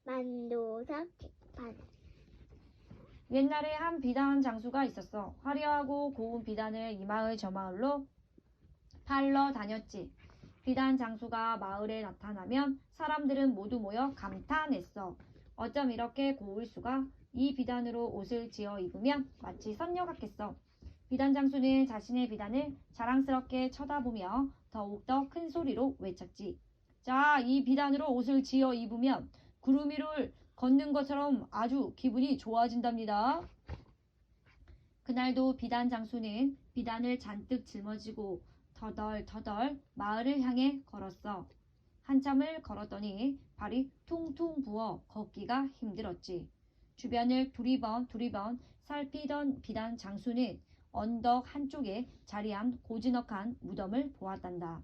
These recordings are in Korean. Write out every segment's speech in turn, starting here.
만두석 재판. 옛날에 한 비단 장수가 있었어. 화려하고 고운 비단을 이 마을 저 마을로 팔러 다녔지. 비단 장수가 마을에 나타나면 사람들은 모두 모여 감탄했어. 어쩜 이렇게 고울 수가? 이 비단으로 옷을 지어 입으면 마치 선녀 같겠어. 비단 장수는 자신의 비단을 자랑스럽게 쳐다보며 더욱더 큰 소리로 외쳤지. 자, 이 비단으로 옷을 지어 입으면 구름 위를 걷는 것처럼 아주 기분이 좋아진답니다. 그날도 비단 장수는 비단을 잔뜩 짊어지고 터덜터덜 마을을 향해 걸었어. 한참을 걸었더니 발이 퉁퉁 부어 걷기가 힘들었지. 주변을 두리번 살피던 비단 장수는 언덕 한쪽에 자리한 고즈넉한 무덤을 보았단다.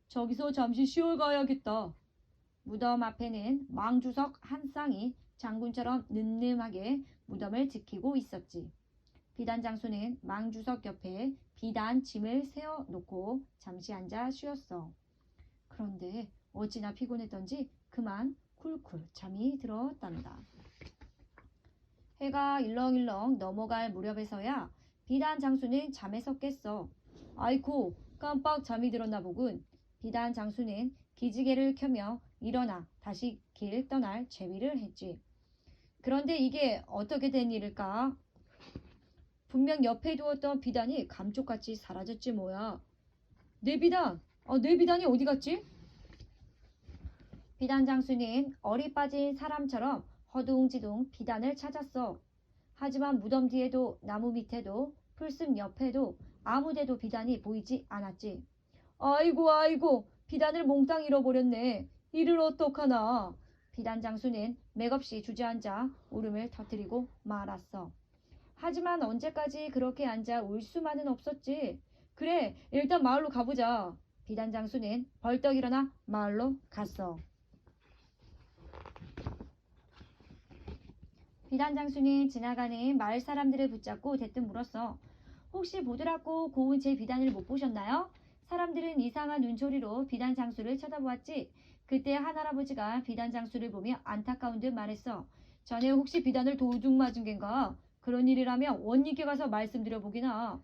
저기서 잠시 쉬어 가야겠다. 무덤 앞에는 망주석 한 쌍이 장군처럼 늠름하게 무덤을 지키고 있었지. 비단 장수는 망주석 옆에 비단 짐을 세워놓고 잠시 앉아 쉬었어. 그런데 어찌나 피곤했던지 그만 쿨쿨 잠이 들었단다. 해가 일렁일렁 넘어갈 무렵에서야 비단 장수는 잠에서 깼어. 아이고, 깜빡 잠이 들었나 보군. 비단 장수는 기지개를 켜며 일어나 다시 길 떠날 제비를 했지. 그런데 이게 어떻게 된 일일까? 분명 옆에 두었던 비단이 감쪽같이 사라졌지 뭐야. 내 비단! 내 비단이 어디 갔지? 비단 장수는 어리 빠진 사람처럼 허둥지둥 비단을 찾았어. 하지만 무덤 뒤에도 나무 밑에도 풀숲 옆에도 아무데도 비단이 보이지 않았지. 아이고, 비단을 몽땅 잃어버렸네. 이를 어떡하나. 비단 장수는 맥없이 주저앉아 울음을 터뜨리고 말았어. 하지만 언제까지 그렇게 앉아 울 수만은 없었지. 그래, 일단 마을로 가보자. 비단 장수는 벌떡 일어나 마을로 갔어. 비단 장수는 지나가는 마을 사람들을 붙잡고 대뜸 물었어. 혹시 보드랍고 고운 제 비단을 못 보셨나요? 사람들은 이상한 눈초리로 비단 장수를 쳐다보았지. 그때 한 할아버지가 비단 장수를 보며 안타까운 듯 말했어. 자네 혹시 비단을 도둑 맞은 겐가? 그런 일이라면 원님께 가서 말씀드려보기나.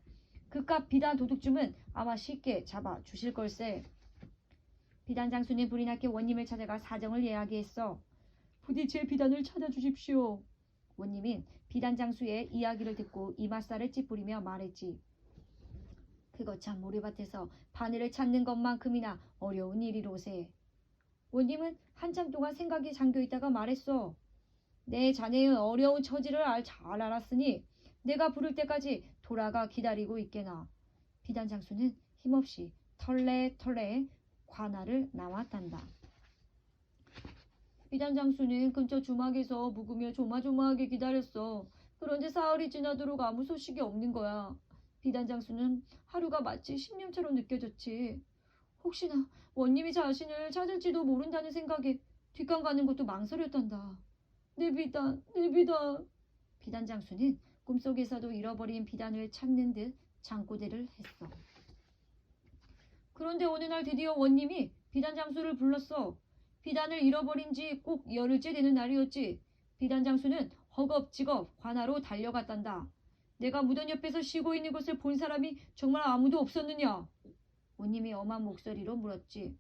그깟 비단 도둑쯤은 아마 쉽게 잡아 주실 걸세. 비단 장수는 불이 나게 원님을 찾아가 사정을 이야기했어. 부디 제 비단을 찾아주십시오. 원님은 비단 장수의 이야기를 듣고 이맛살을 찌푸리며 말했지. 그거 참 모래밭에서 바늘을 찾는 것만큼이나 어려운 일이로세. 원님은 한참 동안 생각이 잠겨있다가 말했어. 내 자네의 어려운 처지를 잘 알았으니 내가 부를 때까지 돌아가 기다리고 있게나. 비단 장수는 힘없이 털레털레 관할을 나왔단다. 비단 장수는 근처 주막에서 묵으며 조마조마하게 기다렸어. 그런데 사흘이 지나도록 아무 소식이 없는 거야. 비단 장수는 하루가 마치 10년처럼 느껴졌지. 혹시나 원님이 자신을 찾을지도 모른다는 생각에 뒷감 가는 것도 망설였단다. 내 비단. 비단 장수는 꿈속에서도 잃어버린 비단을 찾는 듯 잠꼬대를 했어. 그런데 어느 날 드디어 원님이 비단 장수를 불렀어. 비단을 잃어버린 지 꼭 열흘째 되는 날이었지. 비단 장수는 허겁지겁 관하로 달려갔단다. 내가 무덤 옆에서 쉬고 있는 것을 본 사람이 정말 아무도 없었느냐? 원님이 엄한 목소리로 물었지.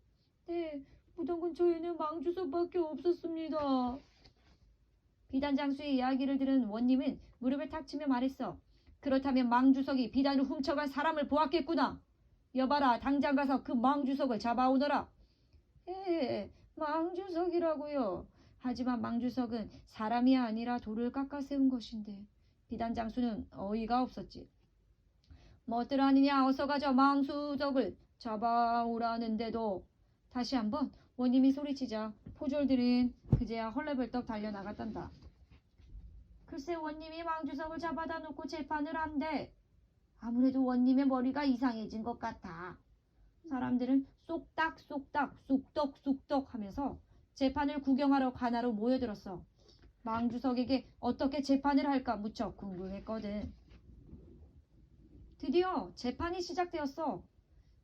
네, 무덤 근처에는 망주석밖에 없었습니다. 비단 장수의 이야기를 들은 원님은 무릎을 탁 치며 말했어. 그렇다면 망주석이 비단을 훔쳐간 사람을 보았겠구나. 여봐라, 당장 가서 그 망주석을 잡아오너라. 망주석이라고요. 하지만 망주석은 사람이 아니라 돌을 깎아 세운 것인데. 비단 장수는 어이가 없었지. 뭐들 하느냐, 어서 가자. 망주석을 잡아오라는데도. 다시 한번 원님이 소리치자 포졸들은 그제야 헐레벌떡 달려나갔단다. 글쎄, 원님이 망주석을 잡아다 놓고 재판을 한대. 아무래도 원님의 머리가 이상해진 것 같아. 사람들은 쏙닥쏙닥 쏙떡쏙떡 하면서 재판을 구경하러 관하로 모여들었어. 망주석에게 어떻게 재판을 할까 무척 궁금했거든. 드디어 재판이 시작되었어.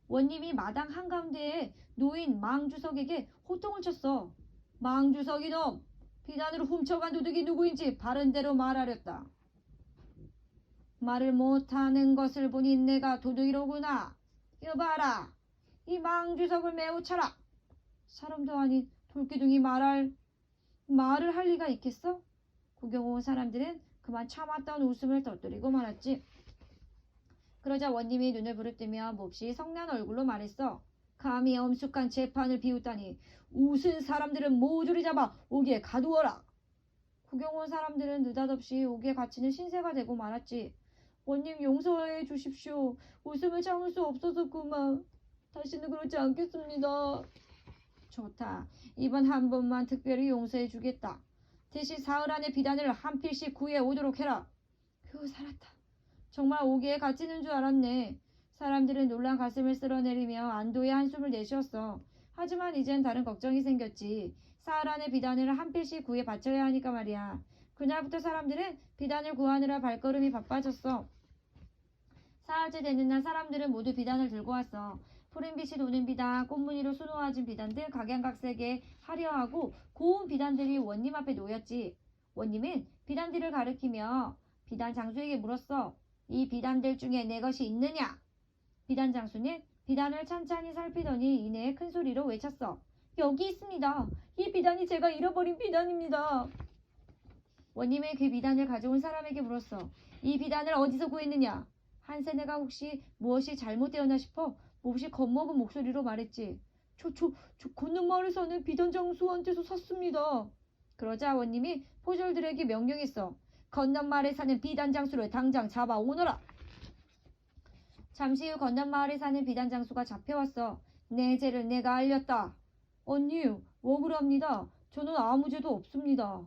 원님이 마당 한가운데에 놓인 망주석에게 호통을 쳤어. 망주석 이놈! 비단을 훔쳐간 도둑이 누구인지 바른대로 말하렸다. 말을 못하는 것을 보니 내가 도둑이로구나. 여봐라, 이 망주석을 매우 쳐라. 사람도 아닌 돌기둥이 말을 할 리가 있겠어? 구경 온 사람들은 그만 참았던 웃음을 터뜨리고 말았지. 그러자 원님이 눈을 부릅뜨며 몹시 성난 얼굴로 말했어. 감히 엄숙한 재판을 비웃다니. 웃은 사람들은 모조리 잡아 옥에 가두어라. 구경 온 사람들은 느닷없이 옥에 갇히는 신세가 되고 말았지. 원님 용서해 주십시오. 웃음을 참을 수 없어서 그만. 다시는 그러지 않겠습니다. 좋다. 이번 한 번만 특별히 용서해 주겠다. 대신 사흘 안에 비단을 한 필씩 구해 오도록 해라. 휴, 살았다. 정말 옥에 갇히는 줄 알았네. 사람들은 놀란 가슴을 쓸어내리며 안도의 한숨을 내쉬었어. 하지만 이젠 다른 걱정이 생겼지. 사흘 안에 비단을 한 필씩 구해 바쳐야 하니까 말이야. 그날부터 사람들은 비단을 구하느라 발걸음이 바빠졌어. 사흘째 되는 날 사람들은 모두 비단을 들고 왔어. 푸른 빛이 도는 비단, 꽃무늬로 수놓아진 비단 등 각양각색의 화려하고 고운 비단들이 원님 앞에 놓였지. 원님은 비단들을 가리키며 비단 장수에게 물었어. 이 비단들 중에 내 것이 있느냐? 비단 장수는 비단을 찬찬히 살피더니 이내 큰 소리로 외쳤어. 여기 있습니다. 이 비단이 제가 잃어버린 비단입니다. 원님은 그 비단을 가져온 사람에게 물었어. 이 비단을 어디서 구했느냐? 한 세네가 혹시 무엇이 잘못되었나 싶어 몹시 겁먹은 목소리로 말했지. 저 건너마을에 사는 비단 장수한테서 샀습니다. 그러자 원님이 포졸들에게 명령했어. 건너마을에 사는 비단 장수를 당장 잡아오너라. 잠시 후 건너마을에 사는 비단 장수가 잡혀왔어. 내 죄를 내가 알렸다. 언니, 억울합니다. 저는 아무 죄도 없습니다.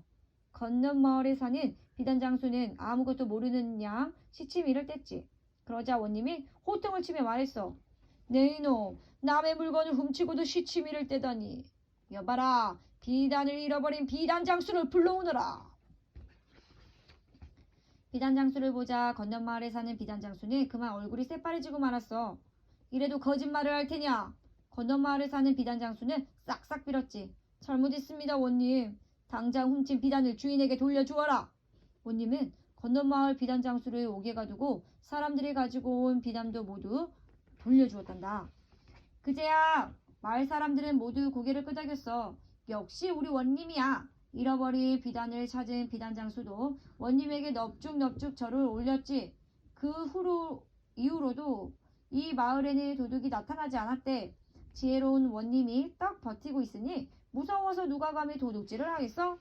건너마을에 사는 비단 장수는 아무것도 모르는 양 시치미를 뗐지. 그러자 원님이 호통을 치며 말했어. 네 이놈, 남의 물건을 훔치고도 시치미를 떼다니. 여봐라, 비단을 잃어버린 비단 장수를 불러오너라. 비단 장수를 보자 건너마을에 사는 비단 장수는 그만 얼굴이 새파래지고 말았어. 이래도 거짓말을 할 테냐? 건너마을에 사는 비단 장수는 싹싹 빌었지. 잘못했습니다, 원님. 당장 훔친 비단을 주인에게 돌려주어라. 원님은 건너마을 비단 장수를 옥에 가두고 사람들이 가지고 온 비단도 모두 돌려주었단다. 그제야 마을 사람들은 모두 고개를 끄덕였어. 역시 우리 원님이야. 잃어버린 비단을 찾은 비단 장수도 원님에게 넙죽넙죽 절을 올렸지. 그 이후로도 이 마을에는 도둑이 나타나지 않았대. 지혜로운 원님이 딱 버티고 있으니 무서워서 누가 감히 도둑질을 하겠어?